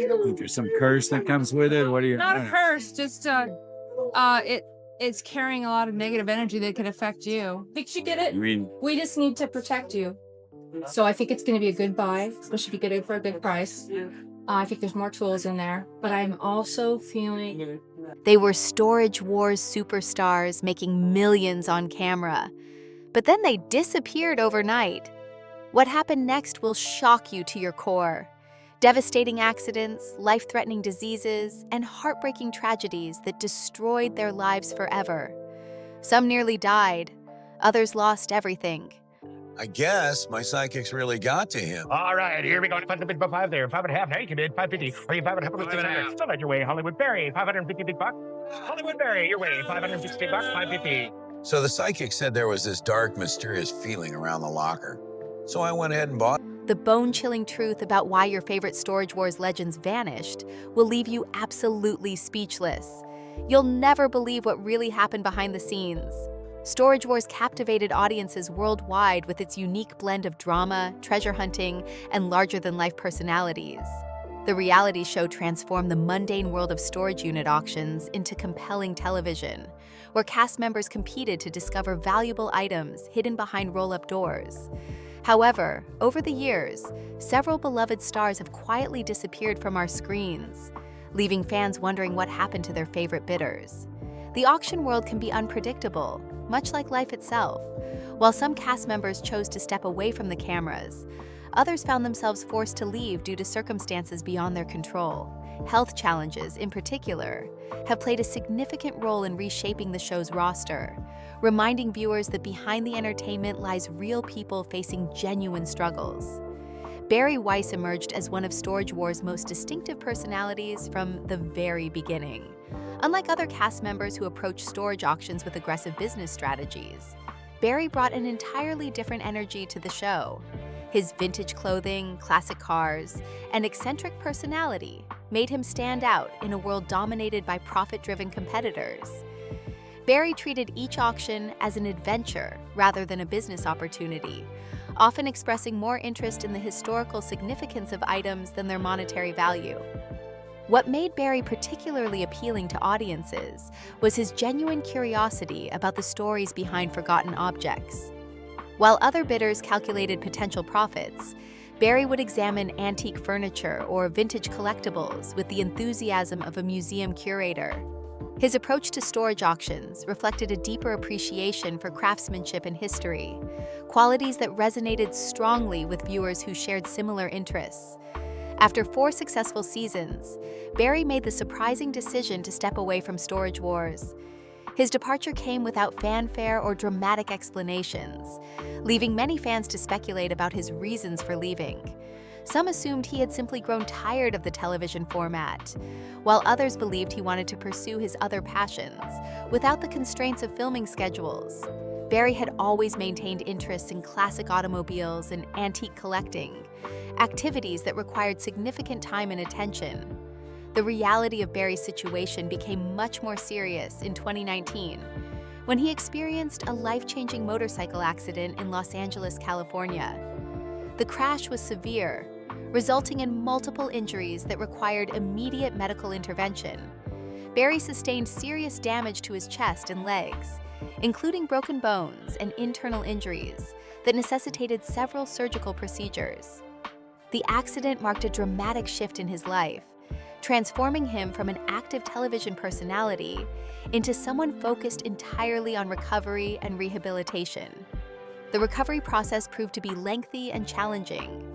If there's some curse that comes with it, what do you? Not a curse, just it's carrying a lot of negative energy that could affect you. Think you get it? I mean, We just need to protect you. So I think it's going to be a good buy, especially if you get it for a good price. I think there's more tools in there, but I'm also feeling. They were Storage Wars superstars making millions on camera. But then they disappeared overnight. What happened next will shock you to your core. Devastating accidents, life-threatening diseases, and heartbreaking tragedies that destroyed their lives forever. Some nearly died, others lost everything. I guess my psychics really got to him. All right, here we go. 5 there, 5.5. Now you can bid 550. Are you 5.5? Still on your way, Hollywood Berry. 550 big buck. Hollywood Berry, your way. 560 bucks, 550. So the psychic said there was this dark, mysterious feeling around the locker. So I went ahead and bought. The bone-chilling truth about why your favorite Storage Wars legends vanished will leave you absolutely speechless. You'll never believe what really happened behind the scenes. Storage Wars captivated audiences worldwide with its unique blend of drama, treasure hunting, and larger-than-life personalities. The reality show transformed the mundane world of storage unit auctions into compelling television, where cast members competed to discover valuable items hidden behind roll-up doors. However, over the years, several beloved stars have quietly disappeared from our screens, leaving fans wondering what happened to their favorite bidders. The auction world can be unpredictable, much like life itself. While some cast members chose to step away from the cameras, others found themselves forced to leave due to circumstances beyond their control. Health challenges, in particular, have played a significant role in reshaping the show's roster, reminding viewers that behind the entertainment lies real people facing genuine struggles. Barry Weiss emerged as one of Storage Wars' most distinctive personalities from the very beginning. Unlike other cast members who approach storage auctions with aggressive business strategies, Barry brought an entirely different energy to the show. His vintage clothing, classic cars, and eccentric personality made him stand out in a world dominated by profit-driven competitors. Barry treated each auction as an adventure rather than a business opportunity, often expressing more interest in the historical significance of items than their monetary value. What made Barry particularly appealing to audiences was his genuine curiosity about the stories behind forgotten objects. While other bidders calculated potential profits, Barry would examine antique furniture or vintage collectibles with the enthusiasm of a museum curator. His approach to storage auctions reflected a deeper appreciation for craftsmanship and history, qualities that resonated strongly with viewers who shared similar interests. After 4 successful seasons, Barry made the surprising decision to step away from Storage Wars. His departure came without fanfare or dramatic explanations, leaving many fans to speculate about his reasons for leaving. Some assumed he had simply grown tired of the television format, while others believed he wanted to pursue his other passions without the constraints of filming schedules. Barry had always maintained interests in classic automobiles and antique collecting, activities that required significant time and attention. The reality of Barry's situation became much more serious in 2019, when he experienced a life-changing motorcycle accident in Los Angeles, California. The crash was severe, resulting in multiple injuries that required immediate medical intervention. Barry sustained serious damage to his chest and legs, including broken bones and internal injuries that necessitated several surgical procedures. The accident marked a dramatic shift in his life, transforming him from an active television personality into someone focused entirely on recovery and rehabilitation. The recovery process proved to be lengthy and challenging.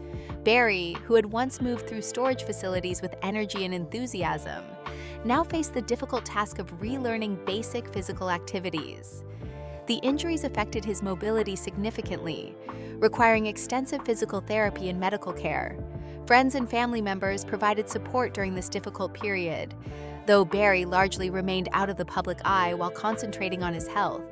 Barry, who had once moved through storage facilities with energy and enthusiasm, now faced the difficult task of relearning basic physical activities. The injuries affected his mobility significantly, requiring extensive physical therapy and medical care. Friends and family members provided support during this difficult period, though Barry largely remained out of the public eye while concentrating on his health.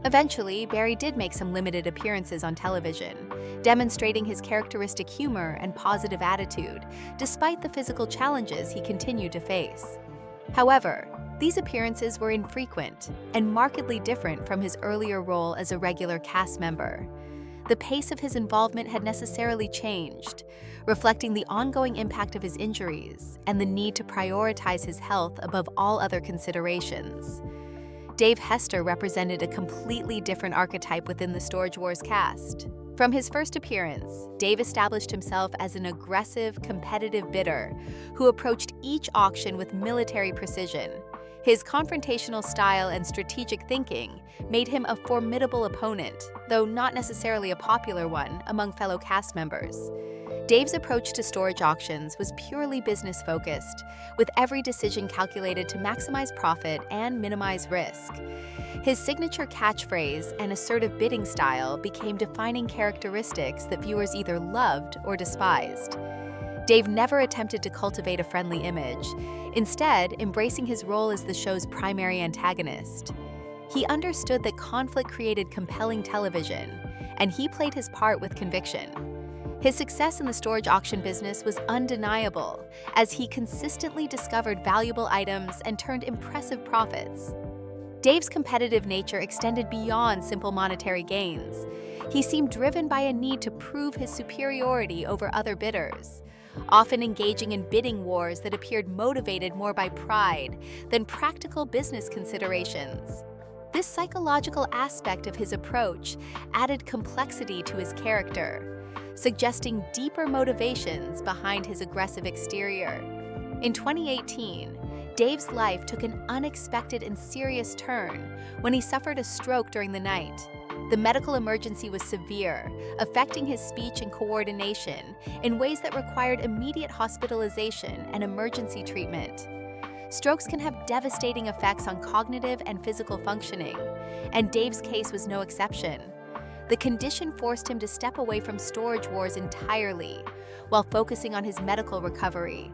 Eventually, Barry did make some limited appearances on television, demonstrating his characteristic humor and positive attitude, despite the physical challenges he continued to face. However, these appearances were infrequent and markedly different from his earlier role as a regular cast member. the pace of his involvement had necessarily changed, reflecting the ongoing impact of his injuries and the need to prioritize his health above all other considerations. Dave Hester represented a completely different archetype within the Storage Wars cast. From his first appearance, Dave established himself as an aggressive, competitive bidder who approached each auction with military precision. His confrontational style and strategic thinking made him a formidable opponent, though not necessarily a popular one among fellow cast members. Dave's approach to storage auctions was purely business-focused, with every decision calculated to maximize profit and minimize risk. His signature catchphrase and assertive bidding style became defining characteristics that viewers either loved or despised. Dave never attempted to cultivate a friendly image, instead embracing his role as the show's primary antagonist. He understood that conflict created compelling television, and he played his part with conviction. His success in the storage auction business was undeniable, as he consistently discovered valuable items and turned impressive profits. Dave's competitive nature extended beyond simple monetary gains. He seemed driven by a need to prove his superiority over other bidders, often engaging in bidding wars that appeared motivated more by pride than practical business considerations. This psychological aspect of his approach added complexity to his character, suggesting deeper motivations behind his aggressive exterior. In 2018, Dave's life took an unexpected and serious turn when he suffered a stroke during the night. The medical emergency was severe, affecting his speech and coordination in ways that required immediate hospitalization and emergency treatment. Strokes can have devastating effects on cognitive and physical functioning, and Dave's case was no exception. The condition forced him to step away from Storage Wars entirely, while focusing on his medical recovery.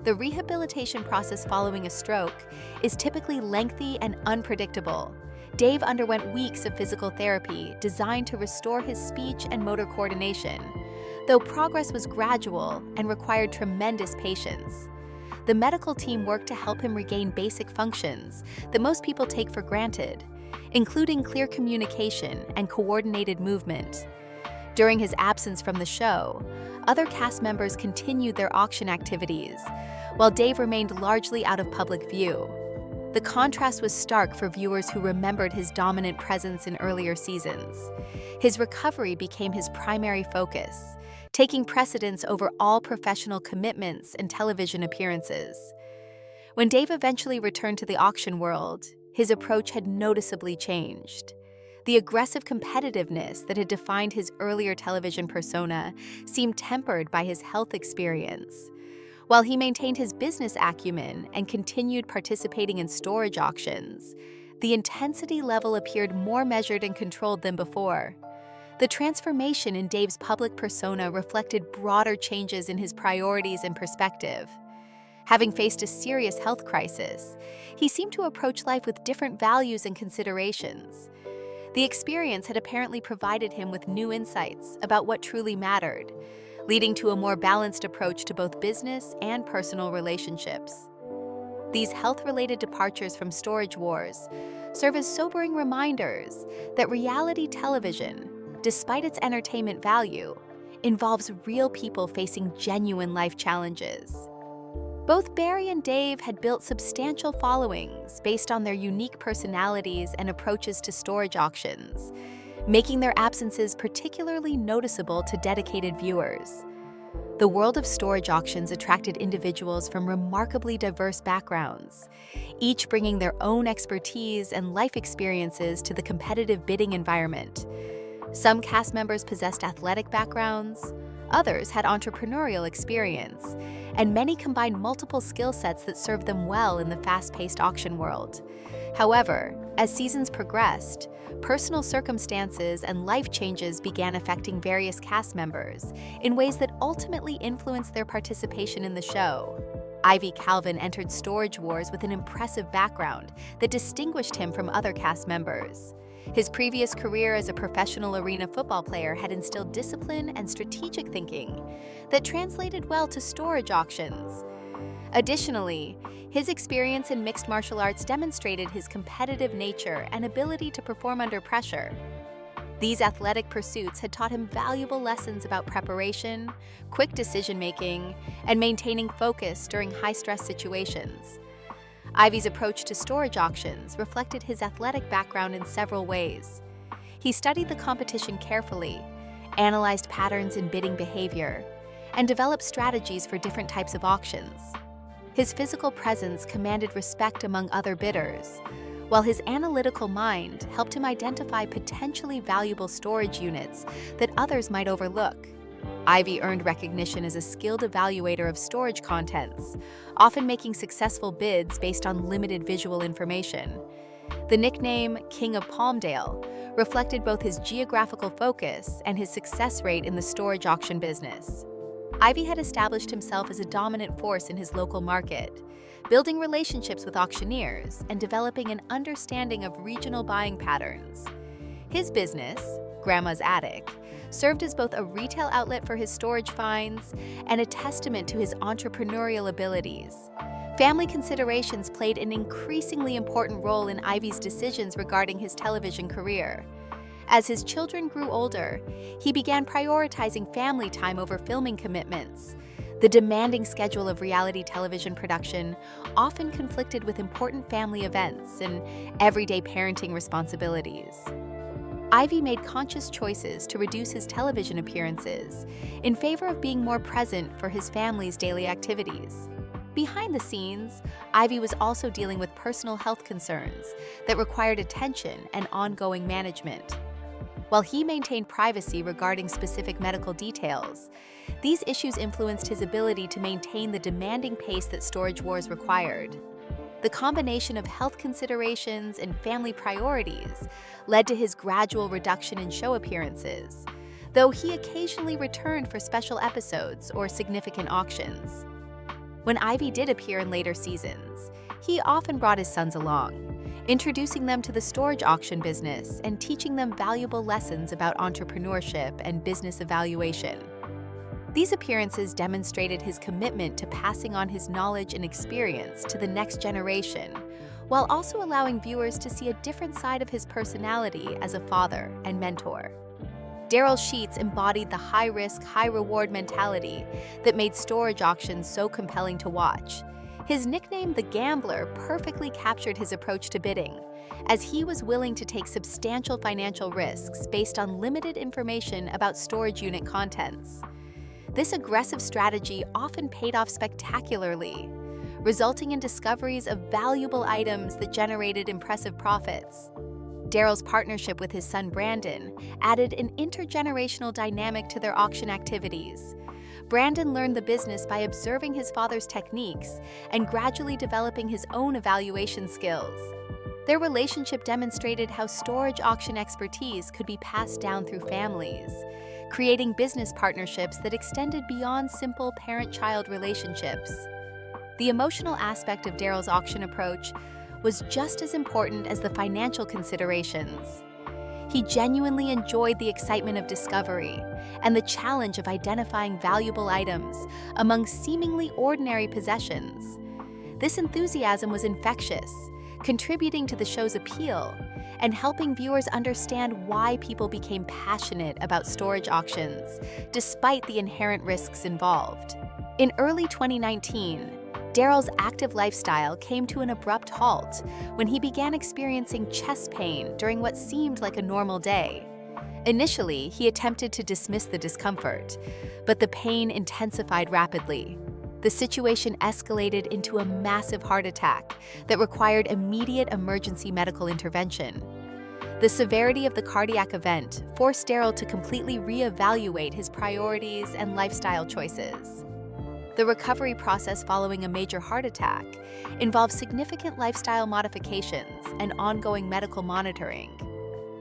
The rehabilitation process following a stroke is typically lengthy and unpredictable. Dave underwent weeks of physical therapy designed to restore his speech and motor coordination, though progress was gradual and required tremendous patience. The medical team worked to help him regain basic functions that most people take for granted, including clear communication and coordinated movement. During his absence from the show, other cast members continued their auction activities, while Dave remained largely out of public view. The contrast was stark for viewers who remembered his dominant presence in earlier seasons. His recovery became his primary focus, taking precedence over all professional commitments and television appearances. When Dave eventually returned to the auction world, his approach had noticeably changed. The aggressive competitiveness that had defined his earlier television persona seemed tempered by his health experience. While he maintained his business acumen and continued participating in storage auctions, the intensity level appeared more measured and controlled than before. The transformation in Dave's public persona reflected broader changes in his priorities and perspective. Having faced a serious health crisis, he seemed to approach life with different values and considerations. The experience had apparently provided him with new insights about what truly mattered, leading to a more balanced approach to both business and personal relationships. These health-related departures from Storage Wars serve as sobering reminders that reality television, despite its entertainment value, involves real people facing genuine life challenges. Both Barry and Dave had built substantial followings based on their unique personalities and approaches to storage auctions, making their absences particularly noticeable to dedicated viewers. The world of storage auctions attracted individuals from remarkably diverse backgrounds, each bringing their own expertise and life experiences to the competitive bidding environment. Some cast members possessed athletic backgrounds, others had entrepreneurial experience, and many combined multiple skill sets that served them well in the fast-paced auction world. However, as seasons progressed, personal circumstances and life changes began affecting various cast members in ways that ultimately influenced their participation in the show. Ivy Calvin entered Storage Wars with an impressive background that distinguished him from other cast members. His previous career as a professional arena football player had instilled discipline and strategic thinking that translated well to storage auctions. Additionally, his experience in mixed martial arts demonstrated his competitive nature and ability to perform under pressure. These athletic pursuits had taught him valuable lessons about preparation, quick decision-making, and maintaining focus during high-stress situations. Ivy's approach to storage auctions reflected his athletic background in several ways. He studied the competition carefully, analyzed patterns in bidding behavior, and developed strategies for different types of auctions. His physical presence commanded respect among other bidders, while his analytical mind helped him identify potentially valuable storage units that others might overlook. Ivy earned recognition as a skilled evaluator of storage contents, often making successful bids based on limited visual information. The nickname King of Palmdale reflected both his geographical focus and his success rate in the storage auction business. Ivy had established himself as a dominant force in his local market, building relationships with auctioneers and developing an understanding of regional buying patterns. His business, Grandma's Attic, served as both a retail outlet for his storage finds and a testament to his entrepreneurial abilities. Family considerations played an increasingly important role in Ivy's decisions regarding his television career. As his children grew older, he began prioritizing family time over filming commitments. The demanding schedule of reality television production often conflicted with important family events and everyday parenting responsibilities. Ivy made conscious choices to reduce his television appearances in favor of being more present for his family's daily activities. Behind the scenes, Ivy was also dealing with personal health concerns that required attention and ongoing management. While he maintained privacy regarding specific medical details, these issues influenced his ability to maintain the demanding pace that Storage Wars required. The combination of health considerations and family priorities led to his gradual reduction in show appearances, though he occasionally returned for special episodes or significant auctions. When Ivy did appear in later seasons, he often brought his sons along, introducing them to the storage auction business and teaching them valuable lessons about entrepreneurship and business evaluation. These appearances demonstrated his commitment to passing on his knowledge and experience to the next generation, while also allowing viewers to see a different side of his personality as a father and mentor. Daryl Sheets embodied the high-risk, high-reward mentality that made storage auctions so compelling to watch. His nickname, the Gambler, perfectly captured his approach to bidding, as he was willing to take substantial financial risks based on limited information about storage unit contents. This aggressive strategy often paid off spectacularly, resulting in discoveries of valuable items that generated impressive profits. Daryl's partnership with his son Brandon added an intergenerational dynamic to their auction activities. Brandon learned the business by observing his father's techniques and gradually developing his own evaluation skills. Their relationship demonstrated how storage auction expertise could be passed down through families, creating business partnerships that extended beyond simple parent-child relationships. The emotional aspect of Daryl's auction approach was just as important as the financial considerations. He genuinely enjoyed the excitement of discovery and the challenge of identifying valuable items among seemingly ordinary possessions. This enthusiasm was infectious, contributing to the show's appeal and helping viewers understand why people became passionate about storage auctions, despite the inherent risks involved. In early 2019, Daryl's active lifestyle came to an abrupt halt when he began experiencing chest pain during what seemed like a normal day. Initially, he attempted to dismiss the discomfort, but the pain intensified rapidly. The situation escalated into a massive heart attack that required immediate emergency medical intervention. The severity of the cardiac event forced Daryl to completely reevaluate his priorities and lifestyle choices. The recovery process following a major heart attack involved significant lifestyle modifications and ongoing medical monitoring.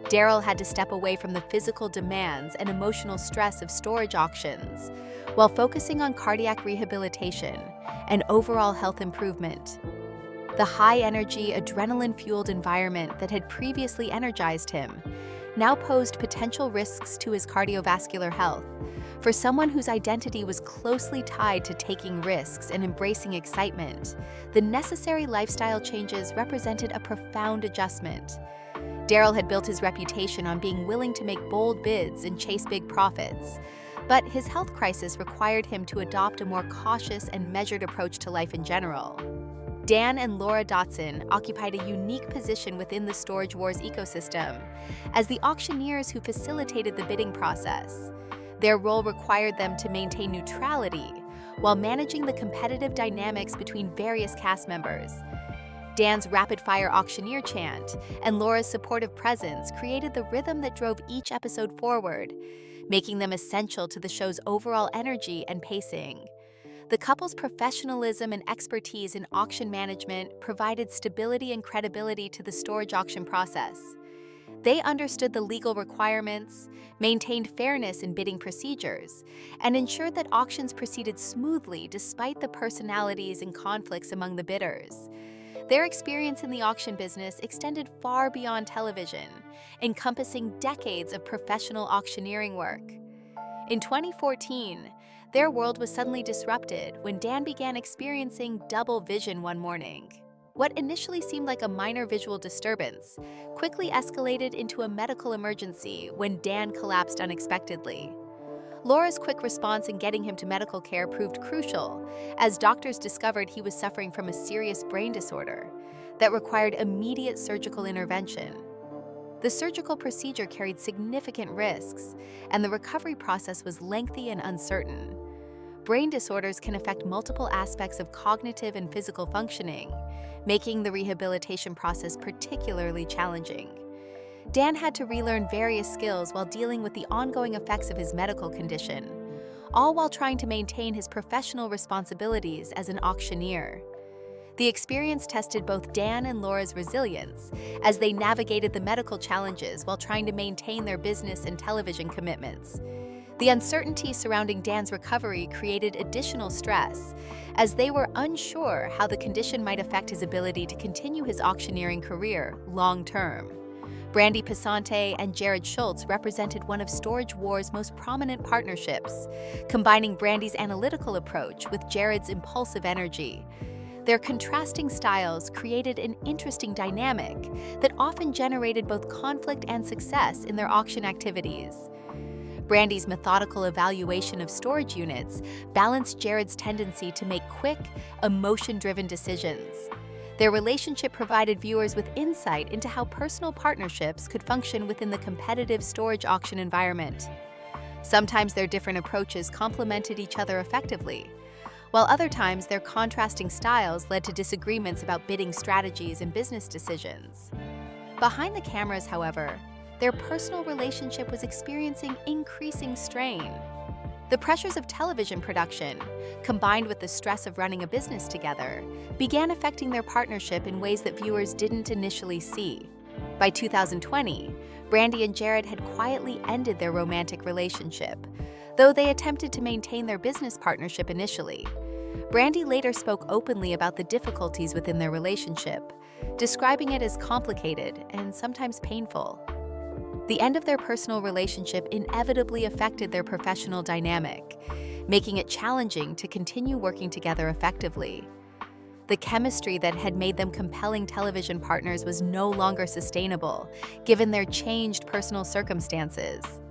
Daryl had to step away from the physical demands and emotional stress of storage auctions while focusing on cardiac rehabilitation and overall health improvement. The high-energy, adrenaline-fueled environment that had previously energized him now posed potential risks to his cardiovascular health, For someone whose identity was closely tied to taking risks and embracing excitement, the necessary lifestyle changes represented a profound adjustment. Daryl had built his reputation on being willing to make bold bids and chase big profits, but his health crisis required him to adopt a more cautious and measured approach to life in general. Dan and Laura Dotson occupied a unique position within the Storage Wars ecosystem as the auctioneers who facilitated the bidding process. Their role required them to maintain neutrality while managing the competitive dynamics between various cast members. Dan's rapid-fire auctioneer chant and Laura's supportive presence created the rhythm that drove each episode forward, making them essential to the show's overall energy and pacing. The couple's professionalism and expertise in auction management provided stability and credibility to the storage auction process. They understood the legal requirements, maintained fairness in bidding procedures, and ensured that auctions proceeded smoothly despite the personalities and conflicts among the bidders. Their experience in the auction business extended far beyond television, encompassing decades of professional auctioneering work. In 2014, their world was suddenly disrupted when Dan began experiencing double vision one morning. What initially seemed like a minor visual disturbance quickly escalated into a medical emergency when Dan collapsed unexpectedly. Laura's quick response in getting him to medical care proved crucial, as doctors discovered he was suffering from a serious brain disorder that required immediate surgical intervention. The surgical procedure carried significant risks, and the recovery process was lengthy and uncertain. Brain disorders can affect multiple aspects of cognitive and physical functioning, making the rehabilitation process particularly challenging. Dan had to relearn various skills while dealing with the ongoing effects of his medical condition, all while trying to maintain his professional responsibilities as an auctioneer. The experience tested both Dan and Laura's resilience as they navigated the medical challenges while trying to maintain their business and television commitments. The uncertainty surrounding Dan's recovery created additional stress, as they were unsure how the condition might affect his ability to continue his auctioneering career long-term. Brandy Pisante and Jared Schultz represented one of Storage Wars' most prominent partnerships, combining Brandy's analytical approach with Jared's impulsive energy. Their contrasting styles created an interesting dynamic that often generated both conflict and success in their auction activities. Brandy's methodical evaluation of storage units balanced Jared's tendency to make quick, emotion-driven decisions. Their relationship provided viewers with insight into how personal partnerships could function within the competitive storage auction environment. Sometimes their different approaches complemented each other effectively, while other times their contrasting styles led to disagreements about bidding strategies and business decisions. Behind the cameras, however, their personal relationship was experiencing increasing strain. The pressures of television production, combined with the stress of running a business together, began affecting their partnership in ways that viewers didn't initially see. By 2020, Brandy and Jared had quietly ended their romantic relationship, though they attempted to maintain their business partnership initially. Brandy later spoke openly about the difficulties within their relationship, describing it as complicated and sometimes painful. The end of their personal relationship inevitably affected their professional dynamic, making it challenging to continue working together effectively. The chemistry that had made them compelling television partners was no longer sustainable, given their changed personal circumstances.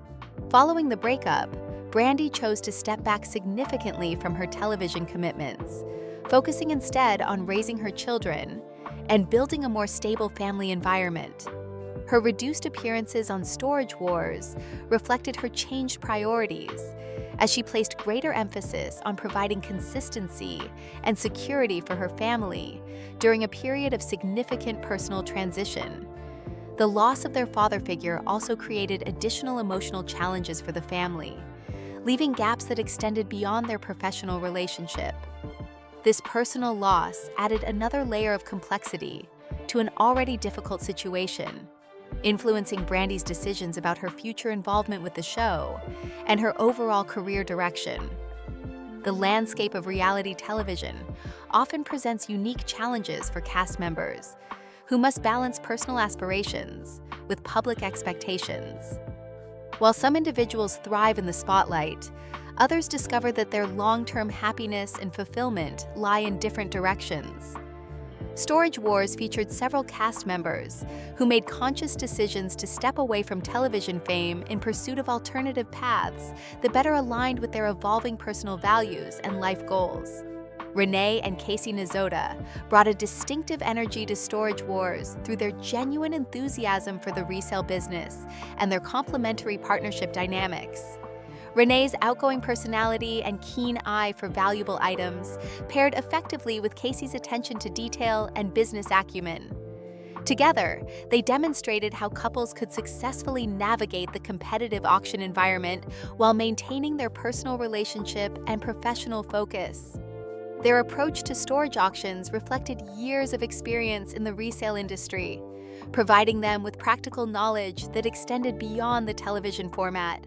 Following the breakup, Brandy chose to step back significantly from her television commitments, focusing instead on raising her children and building a more stable family environment. Her reduced appearances on Storage Wars reflected her changed priorities, as she placed greater emphasis on providing consistency and security for her family during a period of significant personal transition. The loss of their father figure also created additional emotional challenges for the family, leaving gaps that extended beyond their professional relationship. This personal loss added another layer of complexity to an already difficult situation, influencing Brandy's decisions about her future involvement with the show and her overall career direction. The landscape of reality television often presents unique challenges for cast members who must balance personal aspirations with public expectations. While some individuals thrive in the spotlight, others discover that their long-term happiness and fulfillment lie in different directions. Storage Wars featured several cast members who made conscious decisions to step away from television fame in pursuit of alternative paths that better aligned with their evolving personal values and life goals. Renee and Casey Nizota brought a distinctive energy to Storage Wars through their genuine enthusiasm for the resale business and their complementary partnership dynamics. Renee's outgoing personality and keen eye for valuable items paired effectively with Casey's attention to detail and business acumen. Together, they demonstrated how couples could successfully navigate the competitive auction environment while maintaining their personal relationship and professional focus. Their approach to storage auctions reflected years of experience in the resale industry, providing them with practical knowledge that extended beyond the television format.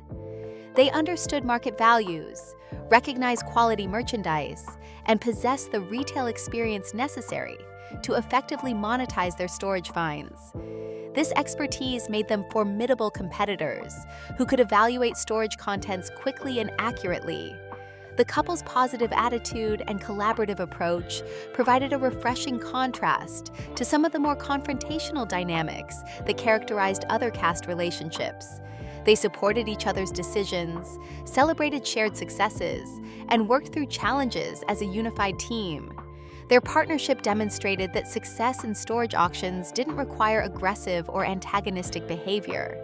They understood market values, recognized quality merchandise, and possessed the retail experience necessary to effectively monetize their storage finds. This expertise made them formidable competitors who could evaluate storage contents quickly and accurately. The couple's positive attitude and collaborative approach provided a refreshing contrast to some of the more confrontational dynamics that characterized other cast relationships. They supported each other's decisions, celebrated shared successes, and worked through challenges as a unified team. Their partnership demonstrated that success in storage auctions didn't require aggressive or antagonistic behavior.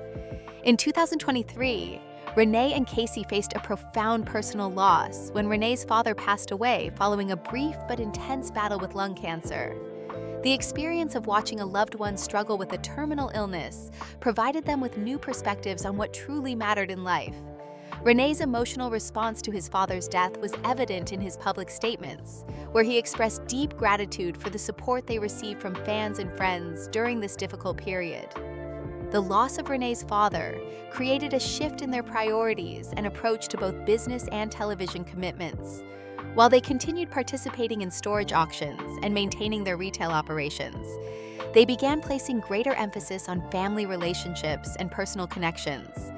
In 2023, Renee and Casey faced a profound personal loss when Renee's father passed away following a brief but intense battle with lung cancer. The experience of watching a loved one struggle with a terminal illness provided them with new perspectives on what truly mattered in life. Renee's emotional response to his father's death was evident in his public statements, where he expressed deep gratitude for the support they received from fans and friends during this difficult period. The loss of Renee's father created a shift in their priorities and approach to both business and television commitments. While they continued participating in storage auctions and maintaining their retail operations, they began placing greater emphasis on family relationships and personal connections.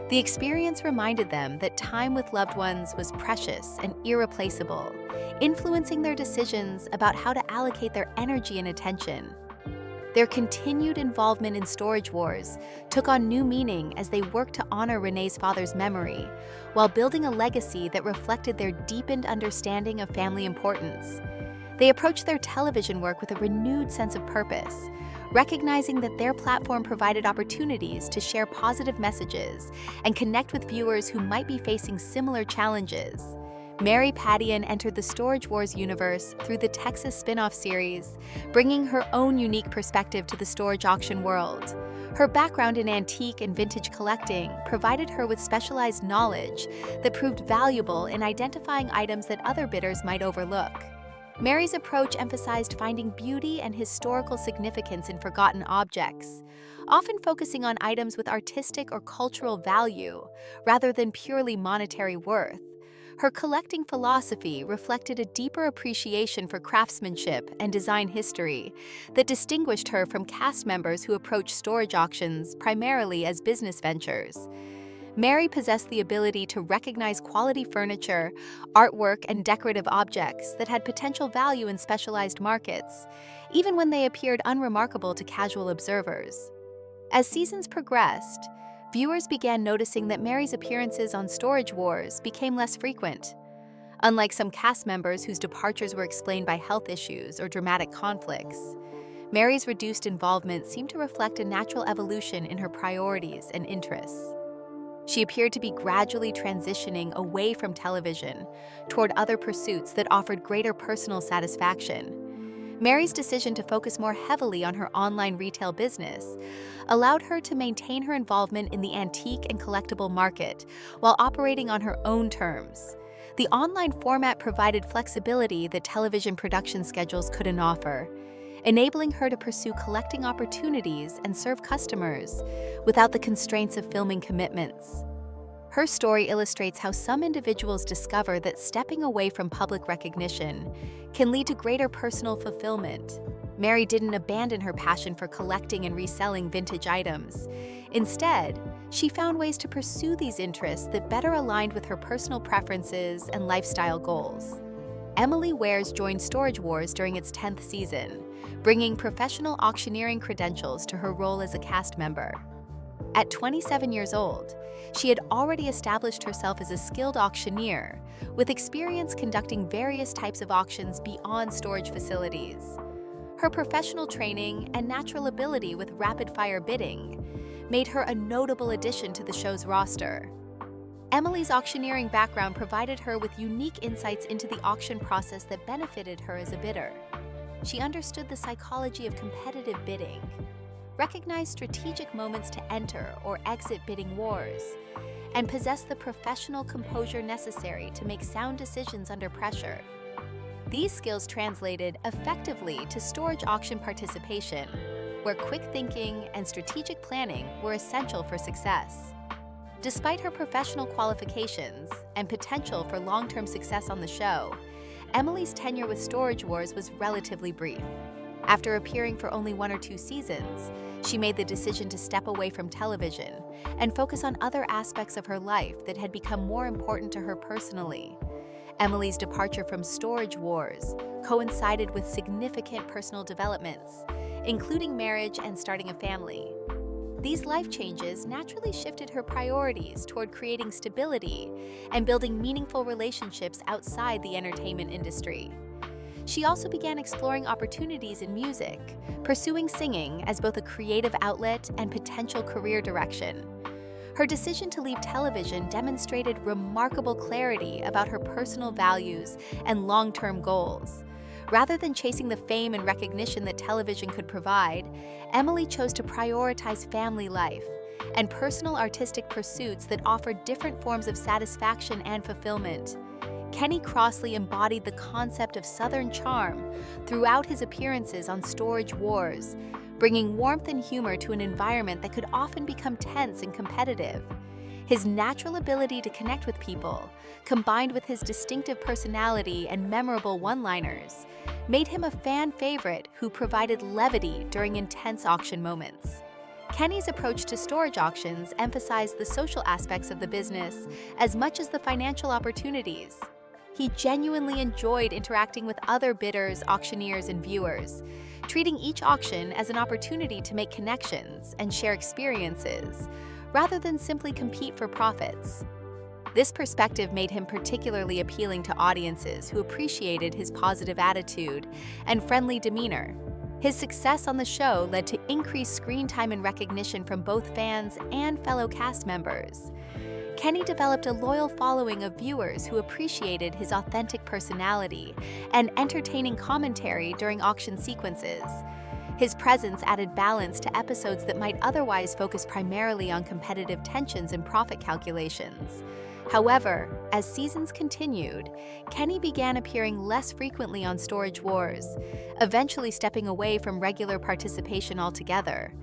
The experience reminded them that time with loved ones was precious and irreplaceable, influencing their decisions about how to allocate their energy and attention. Their continued involvement in Storage Wars took on new meaning as they worked to honor Renee's father's memory, while building a legacy that reflected their deepened understanding of family importance. They approached their television work with a renewed sense of purpose, recognizing that their platform provided opportunities to share positive messages and connect with viewers who might be facing similar challenges. Mary Padian entered the Storage Wars universe through the Texas spin-off series, bringing her own unique perspective to the storage auction world. Her background in antique and vintage collecting provided her with specialized knowledge that proved valuable in identifying items that other bidders might overlook. Mary's approach emphasized finding beauty and historical significance in forgotten objects, often focusing on items with artistic or cultural value rather than purely monetary worth. Her collecting philosophy reflected a deeper appreciation for craftsmanship and design history that distinguished her from cast members who approached storage auctions primarily as business ventures. Mary possessed the ability to recognize quality furniture, artwork, and decorative objects that had potential value in specialized markets, even when they appeared unremarkable to casual observers. As seasons progressed, viewers began noticing that Mary's appearances on Storage Wars became less frequent. Unlike some cast members whose departures were explained by health issues or dramatic conflicts, Mary's reduced involvement seemed to reflect a natural evolution in her priorities and interests. She appeared to be gradually transitioning away from television toward other pursuits that offered greater personal satisfaction. Mary's decision to focus more heavily on her online retail business allowed her to maintain her involvement in the antique and collectible market while operating on her own terms. The online format provided flexibility that television production schedules couldn't offer, enabling her to pursue collecting opportunities and serve customers without the constraints of filming commitments. Her story illustrates how some individuals discover that stepping away from public recognition can lead to greater personal fulfillment. Mary didn't abandon her passion for collecting and reselling vintage items. Instead, She found ways to pursue these interests that better aligned with her personal preferences and lifestyle goals. Emily Wares joined Storage Wars during its 10th season, bringing professional auctioneering credentials to her role as a cast member. At 27 years old, she had already established herself as a skilled auctioneer, with experience conducting various types of auctions beyond storage facilities. Her professional training and natural ability with rapid-fire bidding made her a notable addition to the show's roster. Emily's auctioneering background provided her with unique insights into the auction process that benefited her as a bidder. She understood the psychology of competitive bidding, recognized strategic moments to enter or exit bidding wars, and possessed the professional composure necessary to make sound decisions under pressure. These skills translated effectively to storage auction participation, where quick thinking and strategic planning were essential for success. Despite her professional qualifications and potential for long-term success on the show, Emily's tenure with Storage Wars was relatively brief. After appearing for only 1 or 2 seasons, she made the decision to step away from television and focus on other aspects of her life that had become more important to her personally. Emily's departure from Storage Wars coincided with significant personal developments, including marriage and starting a family. These life changes naturally shifted her priorities toward creating stability and building meaningful relationships outside the entertainment industry. She also began exploring opportunities in music, pursuing singing as both a creative outlet and potential career direction. Her decision to leave television demonstrated remarkable clarity about her personal values and long-term goals. Rather than chasing the fame and recognition that television could provide, Emily chose to prioritize family life and personal artistic pursuits that offered different forms of satisfaction and fulfillment. Kenny Crossley embodied the concept of Southern charm throughout his appearances on Storage Wars, bringing warmth and humor to an environment that could often become tense and competitive. His natural ability to connect with people, combined with his distinctive personality and memorable one-liners, made him a fan favorite who provided levity during intense auction moments. Kenny's approach to storage auctions emphasized the social aspects of the business as much as the financial opportunities. He genuinely enjoyed interacting with other bidders, auctioneers, and viewers, treating each auction as an opportunity to make connections and share experiences, rather than simply compete for profits. This perspective made him particularly appealing to audiences who appreciated his positive attitude and friendly demeanor. His success on the show led to increased screen time and recognition from both fans and fellow cast members. Kenny developed a loyal following of viewers who appreciated his authentic personality and entertaining commentary during auction sequences. His presence added balance to episodes that might otherwise focus primarily on competitive tensions and profit calculations. However, as seasons continued, Kenny began appearing less frequently on Storage Wars, eventually stepping away from regular participation altogether.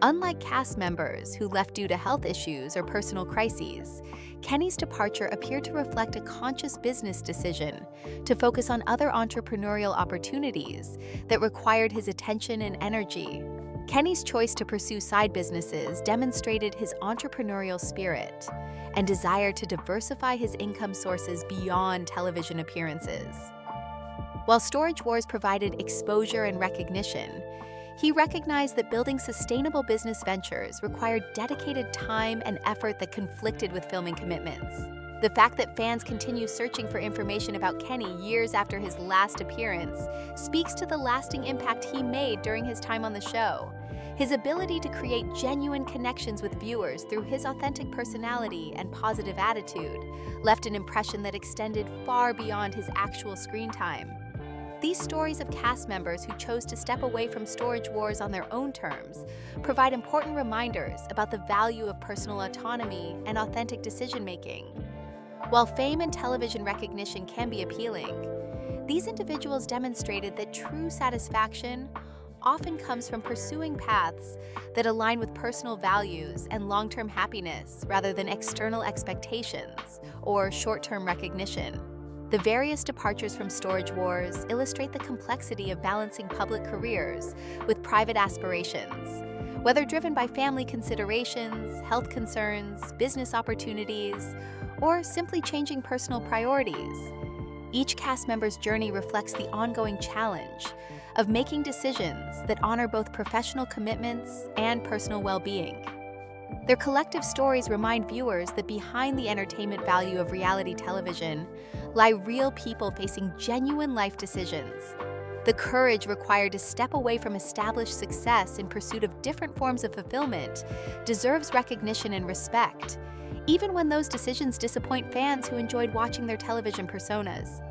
Unlike cast members who left due to health issues or personal crises, Kenny's departure appeared to reflect a conscious business decision to focus on other entrepreneurial opportunities that required his attention and energy. Kenny's choice to pursue side businesses demonstrated his entrepreneurial spirit and desire to diversify his income sources beyond television appearances. While Storage Wars provided exposure and recognition, he recognized that building sustainable business ventures required dedicated time and effort that conflicted with filming commitments. The fact that fans continue searching for information about Kenny years after his last appearance speaks to the lasting impact he made during his time on the show. His ability to create genuine connections with viewers through his authentic personality and positive attitude left an impression that extended far beyond his actual screen time. These stories of cast members who chose to step away from Storage Wars on their own terms provide important reminders about the value of personal autonomy and authentic decision-making. While fame and television recognition can be appealing, these individuals demonstrated that true satisfaction often comes from pursuing paths that align with personal values and long-term happiness rather than external expectations or short-term recognition. The various departures from Storage Wars illustrate the complexity of balancing public careers with private aspirations. Whether driven by family considerations, health concerns, business opportunities, or simply changing personal priorities, each cast member's journey reflects the ongoing challenge of making decisions that honor both professional commitments and personal well-being. Their collective stories remind viewers that behind the entertainment value of reality television lie real people facing genuine life decisions. The courage required to step away from established success in pursuit of different forms of fulfillment deserves recognition and respect, even when those decisions disappoint fans who enjoyed watching their television personas.